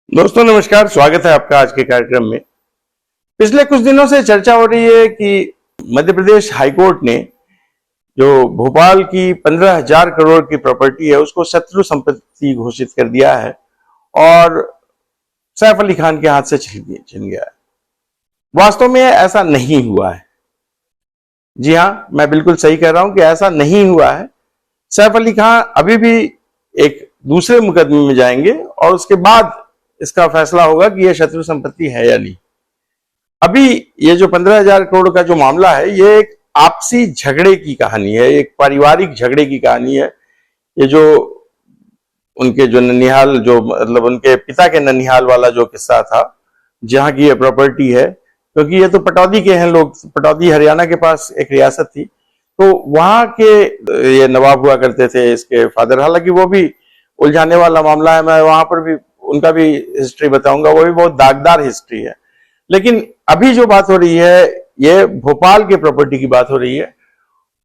दोस्तों नमस्कार, स्वागत है आपका आज के कार्यक्रम में। पिछले कुछ दिनों से चर्चा हो रही है कि मध्य प्रदेश हाईकोर्ट ने जो भोपाल की 15,000 करोड़ की प्रॉपर्टी है उसको शत्रु संपत्ति घोषित कर दिया है और सैफ अली खान के हाथ से छिन गया है। वास्तव में ऐसा नहीं हुआ है। जी हाँ, मैं बिल्कुल सही कह रहा हूं कि ऐसा नहीं हुआ है। सैफ अली खान अभी भी एक दूसरे मुकदमे में जाएंगे और उसके बाद इसका फैसला होगा कि यह शत्रु संपत्ति है या नहीं। अभी ये जो 15,000 करोड़ का जो मामला है, ये एक आपसी झगड़े की कहानी है, एक पारिवारिक झगड़े की कहानी है। ये जो उनके जो ननिहाल, जो मतलब उनके पिता के ननिहाल वाला जो किस्सा था, जहां की ये प्रॉपर्टी है, क्योंकि ये तो पटौदी के हैं लोग, पटौदी हरियाणा के पास एक रियासत थी, तो वहां के ये नवाब हुआ करते थे इसके फादर। हालांकि वो भी उलझाने वाला मामला है, मैं वहां पर भी उनका भी हिस्ट्री बताऊंगा, वो भी बहुत दागदार हिस्ट्री है। लेकिन अभी जो बात हो रही है, ये भोपाल के प्रॉपर्टी की बात हो रही है।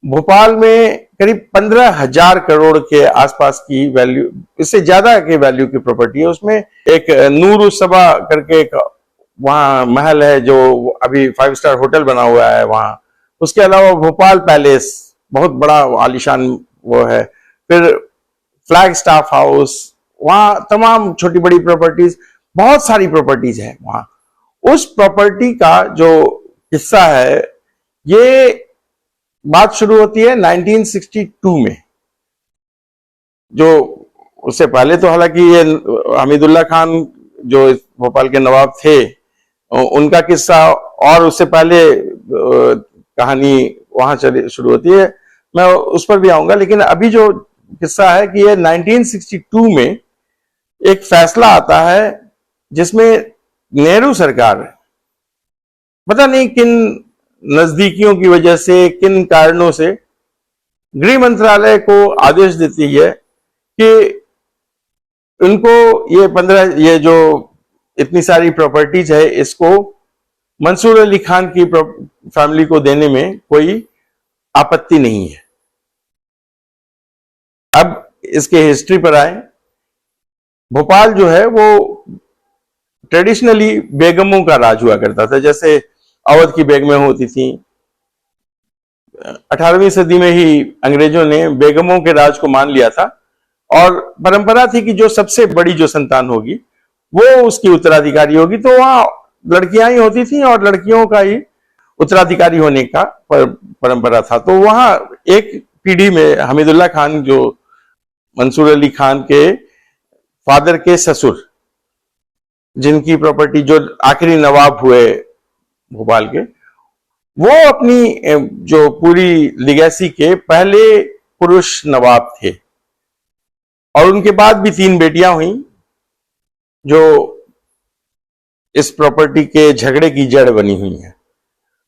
भोपाल में करीब 15,000 करोड़ के आसपास की वैल्यू, इससे ज्यादा के वैल्यू की प्रॉपर्टी है। उसमें एक नूर सभा करके एक वहां महल है जो अभी 5 स्टार होटल बना हुआ है वहां। उसके अलावा भोपाल पैलेस बहुत बड़ा आलीशान वो है। फिर फ्लैग स्टाफ हाउस, वहां तमाम छोटी बड़ी प्रॉपर्टीज, बहुत सारी प्रॉपर्टीज है वहां। उस प्रॉपर्टी का जो हिस्सा है, ये बात शुरू होती है 1962 में। जो उससे पहले तो हालांकि ये हमीदुल्ला खान जो भोपाल के नवाब थे, उनका किस्सा और उससे पहले कहानी वहां चली शुरू होती है, मैं उस पर भी आऊंगा। लेकिन अभी जो किस्सा है कि ये 1962 में एक फैसला आता है जिसमें नेहरू सरकार पता नहीं किन नजदीकियों की वजह से, किन कारणों से गृह मंत्रालय को आदेश देती है कि उनको ये जो इतनी सारी प्रॉपर्टीज है, इसको मंसूर अली खान की फैमिली को देने में कोई आपत्ति नहीं है। अब इसके हिस्ट्री पर आए। भोपाल जो है वो ट्रेडिशनली बेगमों का राज हुआ करता था, जैसे अवध की बेगमें होती थी। 18वीं सदी में ही अंग्रेजों ने बेगमों के राज को मान लिया था और परंपरा थी कि जो सबसे बड़ी जो संतान होगी वो उसकी उत्तराधिकारी होगी। तो वहां लड़कियां ही होती थी और लड़कियों का ही उत्तराधिकारी होने का परंपरा था। तो वहां एक पीढ़ी में हमीदुल्ला खान, जो मंसूर अली खान के फादर के ससुर, जिनकी प्रॉपर्टी, जो आखिरी नवाब हुए भोपाल के, वो अपनी जो पूरी लिगेसी के पहले पुरुष नवाब थे। और उनके बाद भी 3 बेटियां हुई जो इस प्रॉपर्टी के झगड़े की जड़ बनी हुई हैं।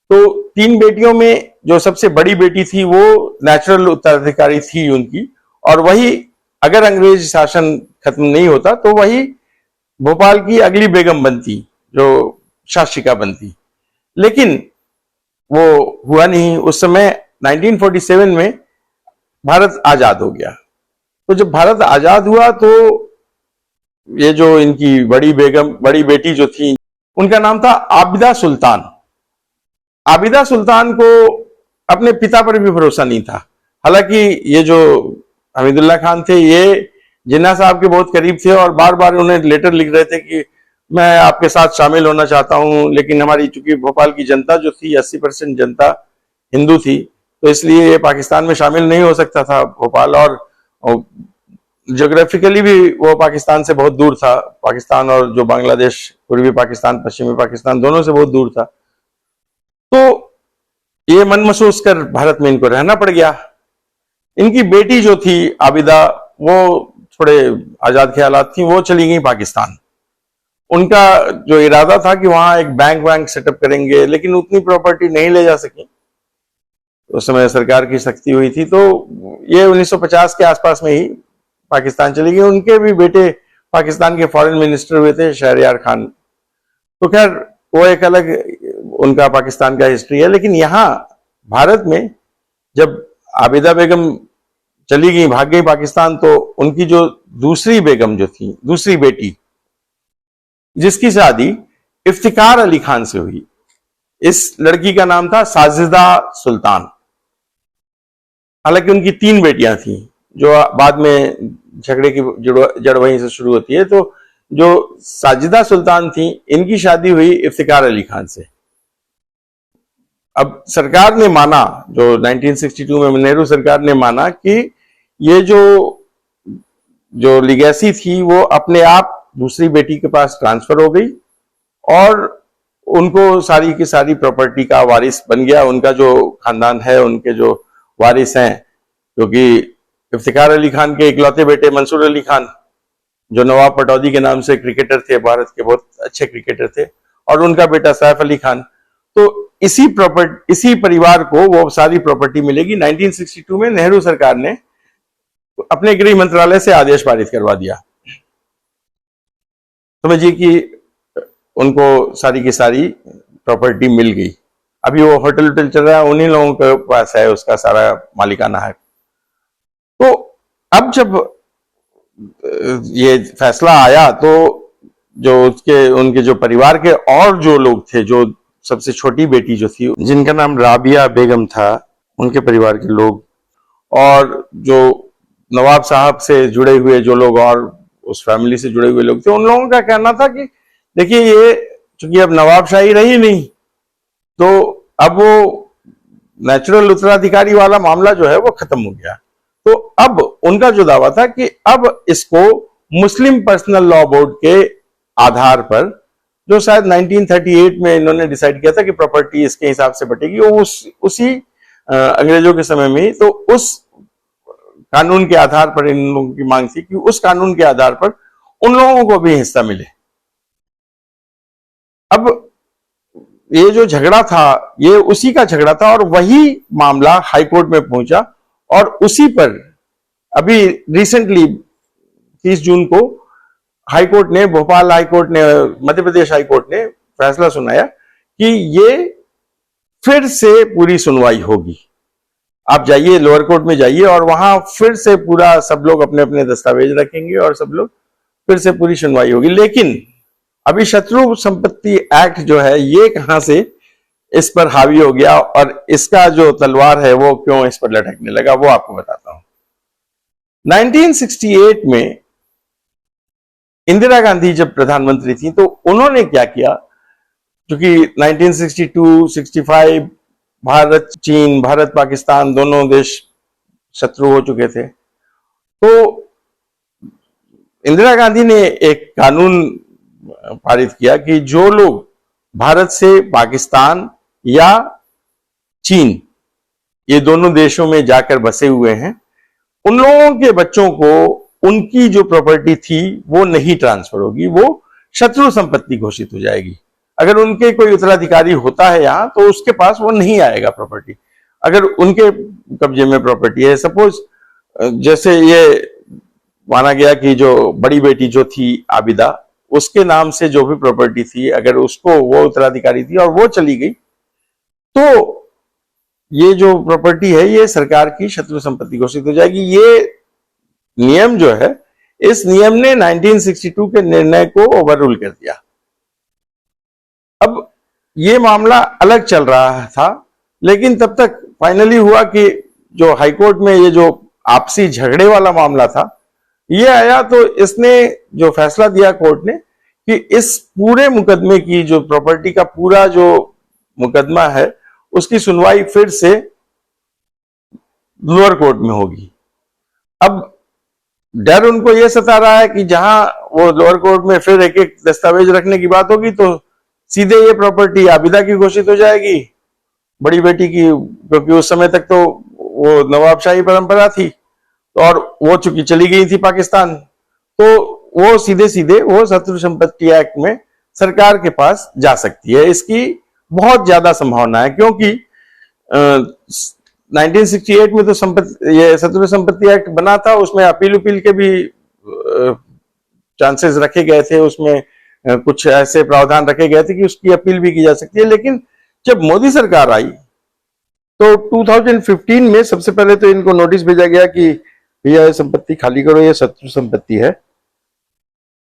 तो 3 बेटियों में जो सबसे बड़ी बेटी थी वो नेचुरल उत्तराधिकारी थी उनकी, और वही अगर अंग्रेज शासन खत्म नहीं होता तो वही भोपाल की अगली बेगम बनती, जो शासिका बनती। लेकिन वो हुआ नहीं। उस समय 1947 में भारत आजाद हो गया। तो जब भारत आजाद हुआ तो ये जो इनकी बड़ी बेटी जो थी, उनका नाम था आबिदा सुल्तान। आबिदा सुल्तान को अपने पिता पर भी भरोसा नहीं था। हालांकि ये जो हमीदुल्ला खान थे, ये जिन्ना साहब के बहुत करीब थे और बार बार उन्हें लेटर लिख रहे थे कि मैं आपके साथ शामिल होना चाहता हूं, लेकिन हमारी चूंकि भोपाल की जनता जो थी, 80% जनता हिंदू थी, तो इसलिए ये पाकिस्तान में शामिल नहीं हो सकता था भोपाल। और ज्योग्राफिकली भी वो पाकिस्तान से बहुत दूर था। पाकिस्तान और जो बांग्लादेश, पूर्वी पाकिस्तान, पश्चिमी पाकिस्तान, दोनों से बहुत दूर था। तो ये मन महसूस कर भारत में इनको रहना पड़ गया। इनकी बेटी जो थी आबिदा, वो थोड़े आजाद ख्यालात थी, वो चली गई पाकिस्तान। उनका जो इरादा था कि वहां एक बैंक सेटअप करेंगे, लेकिन उतनी प्रॉपर्टी नहीं ले जा सकी। उस समय सरकार की सख्ती हुई थी, तो ये 1950 के आसपास में ही पाकिस्तान चली गई। उनके भी बेटे पाकिस्तान के फॉरेन मिनिस्टर हुए थे, शहरयार खान। तो खैर वो एक अलग उनका पाकिस्तान का हिस्ट्री है। लेकिन यहां भारत में जब आबिदा बेगम चली गई, भाग गई पाकिस्तान, तो उनकी जो दूसरी बेगम जो थी, दूसरी बेटी, जिसकी शादी इफ्तिकार अली खान से हुई। इस लड़की का नाम था साजिदा सुल्तान। हालांकि उनकी 3 बेटियां थीं, जो बाद में झगड़े की जड़ वहीं से शुरू होती है। तो जो साजिदा सुल्तान थी, इनकी शादी हुई इफ्तिकार अली खान से। अब सरकार ने माना, जो 1962 में नेहरू सरकार ने माना कि ये जो लिगेसी थी वो अपने आप दूसरी बेटी के पास ट्रांसफर हो गई और उनको सारी की सारी प्रॉपर्टी का वारिस बन गया। उनका जो खानदान है, उनके जो वारिस हैं, क्योंकि इफ्तिकार अली खान के इकलौते बेटे मंसूर अली खान, जो नवाब पटौदी के नाम से क्रिकेटर थे, भारत के बहुत अच्छे क्रिकेटर थे, और उनका बेटा सैफ अली खान। तो इसी परिवार को वो सारी प्रॉपर्टी मिलेगी। 1962 में नेहरू सरकार ने अपने गृह मंत्रालय से आदेश पारित करवा दिया। समझिए कि उनको सारी की सारी प्रॉपर्टी मिल गई। अभी वो होटल चल रहा है, उन्हीं लोगों के पास है उसका सारा मालिकाना हक। तो अब जब ये फैसला आया तो जो उनके जो परिवार के और जो लोग थे, जो सबसे छोटी बेटी जो थी, जिनका नाम राबिया बेगम था, उनके परिवार के लोग, और जो नवाब साहब से जुड़े हुए जो लोग और उस फैमिली से जुड़े हुए लोग थे, उन लोगों का कहना था कि देखिए, ये चूंकि अब नवाबशाही रही नहीं, तो अब वो नेचुरल उत्तराधिकारी वाला मामला जो है वो खत्म हो गया। तो अब उनका जो दावा था कि अब इसको मुस्लिम पर्सनल लॉ बोर्ड के आधार पर, जो शायद 1938 में इन्होंने डिसाइड किया था कि प्रॉपर्टी इसके हिसाब से बटेगी, वो उसी अंग्रेजों के समय में, तो उस कानून के आधार पर इन लोगों की मांग थी कि उस कानून के आधार पर उन लोगों को भी हिस्सा मिले। अब ये जो झगड़ा था, ये उसी का झगड़ा था और वही मामला हाईकोर्ट में पहुंचा, और उसी पर अभी रिसेंटली 30 जून को हाईकोर्ट ने, भोपाल हाईकोर्ट ने, मध्य प्रदेश हाईकोर्ट ने फैसला सुनाया कि ये फिर से पूरी सुनवाई होगी। आप जाइए, लोअर कोर्ट में जाइए, और वहां फिर से पूरा सब लोग अपने अपने दस्तावेज रखेंगे और सब लोग फिर से पूरी सुनवाई होगी। लेकिन अभी शत्रु संपत्ति एक्ट जो है, ये कहां से इस पर हावी हो गया और इसका जो तलवार है वो क्यों इस पर लटकने लगा, वो आपको बताता हूं। 1968 में इंदिरा गांधी जब प्रधानमंत्री थी, तो उन्होंने क्या किया, क्योंकि 1962, 65 भारत चीन, भारत पाकिस्तान दोनों देश शत्रु हो चुके थे। तो इंदिरा गांधी ने एक कानून पारित किया कि जो लोग भारत से पाकिस्तान या चीन, ये दोनों देशों में जाकर बसे हुए हैं, उन लोगों के बच्चों को उनकी जो प्रॉपर्टी थी वो नहीं ट्रांसफर होगी, वो शत्रु संपत्ति घोषित हो जाएगी। अगर उनके कोई उत्तराधिकारी होता है यहां, तो उसके पास वो नहीं आएगा प्रॉपर्टी। अगर उनके कब्जे में प्रॉपर्टी है, सपोज जैसे ये माना गया कि जो बड़ी बेटी जो थी आबिदा, उसके नाम से जो भी प्रॉपर्टी थी, अगर उसको वो उत्तराधिकारी थी और वो चली गई, तो ये जो प्रॉपर्टी है ये सरकार की शत्रु संपत्ति घोषित हो जाएगी। ये नियम जो है, इस नियम ने 1962 के निर्णय को ओवररूल कर दिया। अब ये मामला अलग चल रहा था, लेकिन तब तक फाइनली हुआ कि जो हाईकोर्ट में ये जो आपसी झगड़े वाला मामला था, ये आया, तो इसने जो फैसला दिया कोर्ट ने कि इस पूरे मुकदमे की, जो प्रॉपर्टी का पूरा जो मुकदमा है, उसकी सुनवाई फिर से लोअर कोर्ट में होगी। अब डर उनको यह सता रहा है कि जहां वो लोअर कोर्ट में फिर एक एक दस्तावेज रखने की बात होगी, तो सीधे ये प्रॉपर्टी आबिदा की घोषित हो जाएगी, बड़ी बेटी की, क्योंकि उस समय तक तो वो नवाबशाही परंपरा थी, और वो चूंकि चली गई थी पाकिस्तान, तो वो सीधे सीधे वो शत्रु संपत्ति एक्ट में सरकार के पास जा सकती है। इसकी बहुत ज्यादा संभावना है, क्योंकि 1968 में तो ये शत्रु संपत्ति एक्ट बना था, उसमें अपील के भी चांसेस रखे गए थे, उसमें कुछ ऐसे प्रावधान रखे गए थे कि उसकी अपील भी की जा सकती है। लेकिन जब मोदी सरकार आई, तो 2015 में सबसे पहले तो इनको नोटिस भेजा गया कि भैया ये संपत्ति खाली करो, ये शत्रु संपत्ति है।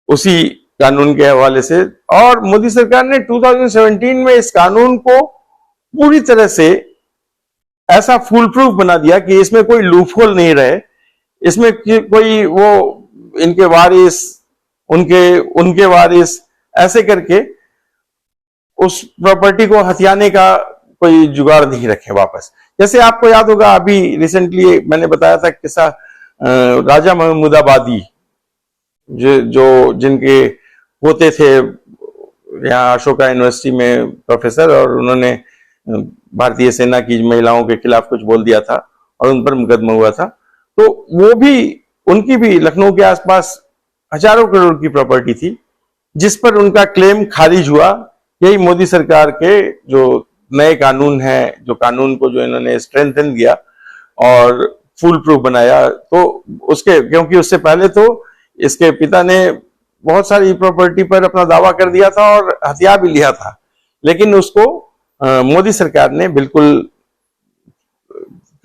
उसी कानून के हवाले से। और मोदी सरकार ने 2017 में इस कानून को पूरी तरह से ऐसा फुल प्रूफ बना दिया कि इसमें कोई लूपहोल नहीं रहे, इसमें कोई वो इनके वारिस, उनके वारिस ऐसे करके उस प्रॉपर्टी को हथियाने का कोई जुगाड़ नहीं रखे वापस। जैसे आपको याद होगा, अभी रिसेंटली मैंने बताया था किस्सा राजा महमूदाबादी, जो जिनके पोते थे यहाँ अशोका यूनिवर्सिटी में प्रोफेसर, और उन्होंने भारतीय सेना की महिलाओं के खिलाफ कुछ बोल दिया था और उन पर मुकदमा हुआ था। तो वो भी, उनकी भी लखनऊ के आसपास हजारों करोड़ की प्रॉपर्टी थी जिस पर उनका क्लेम खारिज हुआ। यही मोदी सरकार के जो नए कानून है, जो कानून को जो इन्होंने स्ट्रेंथन किया और फुल प्रूफ बनाया, तो उसके, क्योंकि उससे पहले तो इसके पिता ने बहुत सारी प्रॉपर्टी पर अपना दावा कर दिया था और हथिया भी लिया था, लेकिन उसको मोदी सरकार ने बिल्कुल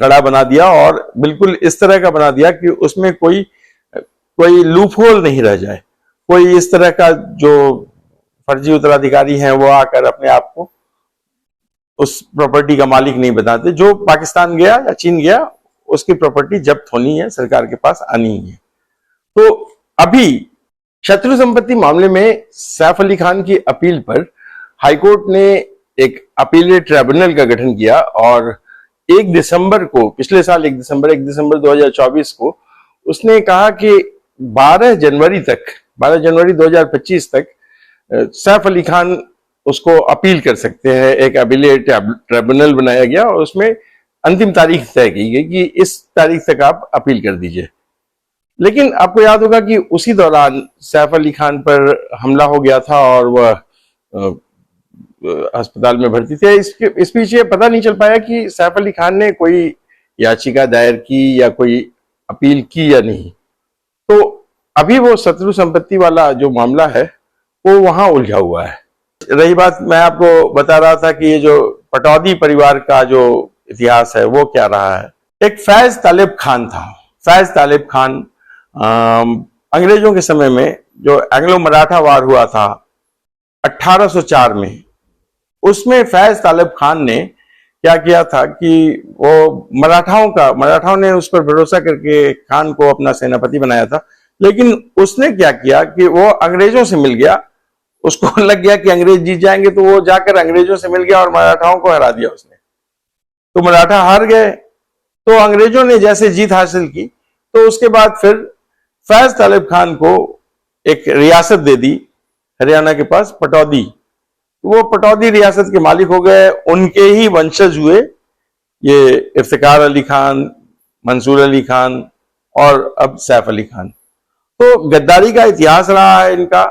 कड़ा बना दिया और बिल्कुल इस तरह का बना दिया कि उसमें कोई लूपहोल नहीं रह जाए, कोई इस तरह का जो फर्जी उत्तराधिकारी हैं वो आकर अपने आप को उस प्रॉपर्टी का मालिक नहीं बताते। जो पाकिस्तान गया या चीन गया, उसकी प्रॉपर्टी जब्त होनी है, सरकार के पास आनी है। तो अभी शत्रु संपत्ति मामले में सैफ अली खान की अपील पर हाईकोर्ट ने एक अपीलेट ट्रिब्यूनल का गठन किया और 1 दिसंबर को, पिछले साल 1 दिसंबर 2024 को उसने कहा कि 12 जनवरी 2025 तक सैफ अली खान उसको अपील कर सकते हैं। एक अपीलेट ट्रिब्यूनल बनाया गया और उसमें अंतिम तारीख तय की गई कि इस तारीख तक आप अपील कर दीजिए। लेकिन आपको याद होगा कि उसी दौरान सैफ अली खान पर हमला हो गया था और वह अस्पताल में भर्ती थे। इस बीच ये पता नहीं चल पाया कि सैफ अली खान ने कोई याचिका दायर की या कोई अपील की या नहीं। तो अभी वो शत्रु संपत्ति वाला जो मामला है वो वहां उलझा हुआ है। रही बात, मैं आपको बता रहा था कि ये जो पटौदी परिवार का जो इतिहास है वो क्या रहा है। एक फैज तालिब खान था। फैज तालिब खान अंग्रेजों के समय में जो एंग्लो मराठा वार हुआ था 1804 में, उसमें फैज तालिब खान ने क्या किया था कि वो मराठाओं ने उस पर भरोसा करके खान को अपना सेनापति बनाया था। लेकिन उसने क्या किया कि वो अंग्रेजों से मिल गया, उसको लग गया कि अंग्रेज जीत जाएंगे, तो वो जाकर अंग्रेजों से मिल गया और मराठाओं को हरा दिया उसने। तो मराठा हार गए, तो अंग्रेजों ने जैसे जीत हासिल की, तो उसके बाद फिर फैज तालिब खान को एक रियासत दे दी हरियाणा के पास, पटौदी। वो पटौदी रियासत के मालिक हो गए। उनके ही वंशज हुए ये इफ्तिकार अली खान, मंसूर अली खान और अब सैफ अली खान। तो गद्दारी का इतिहास रहा है इनका,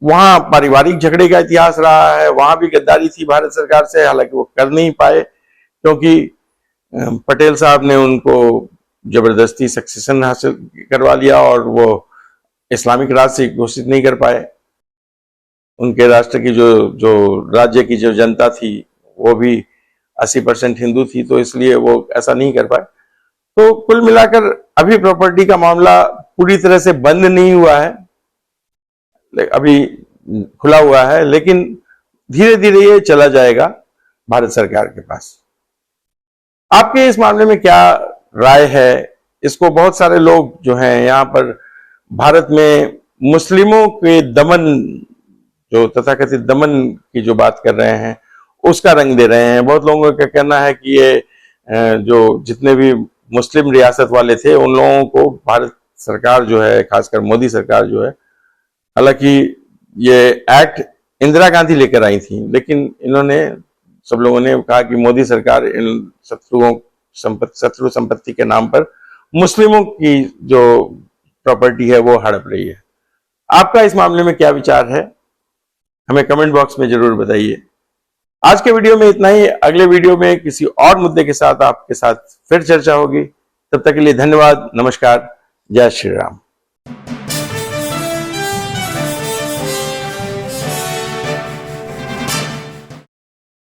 वहां पारिवारिक झगड़े का इतिहास रहा है, वहां भी गद्दारी थी भारत सरकार से, हालांकि वो कर नहीं पाए क्योंकि पटेल साहब ने उनको जबरदस्ती सक्सेशन हासिल करवा लिया और वो इस्लामिक राज से घोषित नहीं कर पाए। उनके राष्ट्र की जो राज्य की जो जनता थी वो भी 80% हिंदू थी, तो इसलिए वो ऐसा नहीं कर पाए। तो कुल मिलाकर अभी प्रॉपर्टी का मामला पूरी तरह से बंद नहीं हुआ है, अभी खुला हुआ है, लेकिन धीरे धीरे ये चला जाएगा भारत सरकार के पास। आपके इस मामले में क्या राय है? इसको बहुत सारे लोग जो हैं यहाँ पर भारत में मुस्लिमों के दमन, जो तथाकथित दमन की जो बात कर रहे हैं, उसका रंग दे रहे हैं। बहुत लोगों का कहना है कि ये जो जितने भी मुस्लिम रियासत वाले थे उन लोगों को भारत सरकार जो है, खासकर मोदी सरकार जो है, हालांकि ये एक्ट इंदिरा गांधी लेकर आई थी, लेकिन इन्होंने, सब लोगों ने कहा कि मोदी सरकार इन शत्रु संपत्ति के नाम पर मुस्लिमों की जो प्रॉपर्टी है वो हड़प रही है। आपका इस मामले में क्या विचार है, हमें कमेंट बॉक्स में जरूर बताइए। आज के वीडियो में इतना ही। अगले वीडियो में किसी और मुद्दे के साथ आपके साथ फिर चर्चा होगी। तब तक के लिए धन्यवाद, नमस्कार, जय श्री राम।